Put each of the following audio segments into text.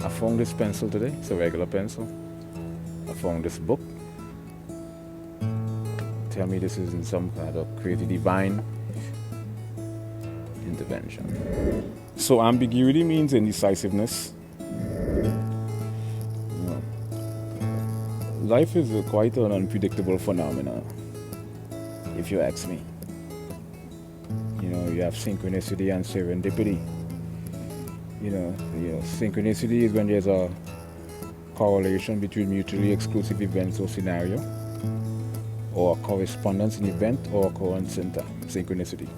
I found this pencil today. It's a regular pencil. I found this book. Tell me this isn't some kind of creative divine intervention. So ambiguity means indecisiveness. Life is quite an unpredictable phenomenon, if you ask me. You have synchronicity and serendipity. Synchronicity is when there's a correlation between mutually exclusive events or scenario, or a correspondence in event or occurrence center. Synchronicity.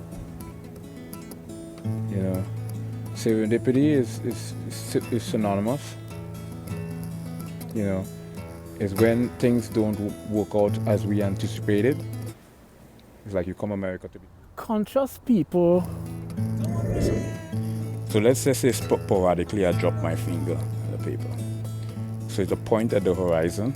Serendipity is synonymous. Is when things don't work out as we anticipated. It's like you come America to be conscious people. So let's just say sporadically I drop my finger on the paper. So it's a point at the horizon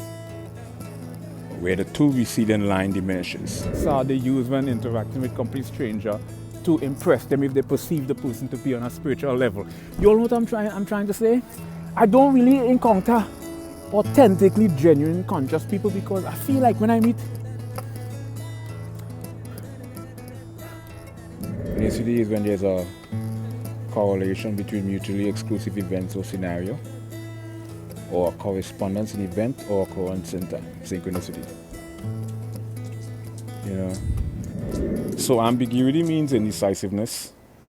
where the two receding line diminishes. So they use when interacting with complete stranger to impress them if they perceive the person to be on a spiritual level. You all know what I'm trying to say? I don't really encounter authentically genuine conscious people because I feel like when I meet synchronicity is when there's a correlation between mutually exclusive events or scenario, or a correspondence in event or occurrence center. Synchronicity. So ambiguity means indecisiveness.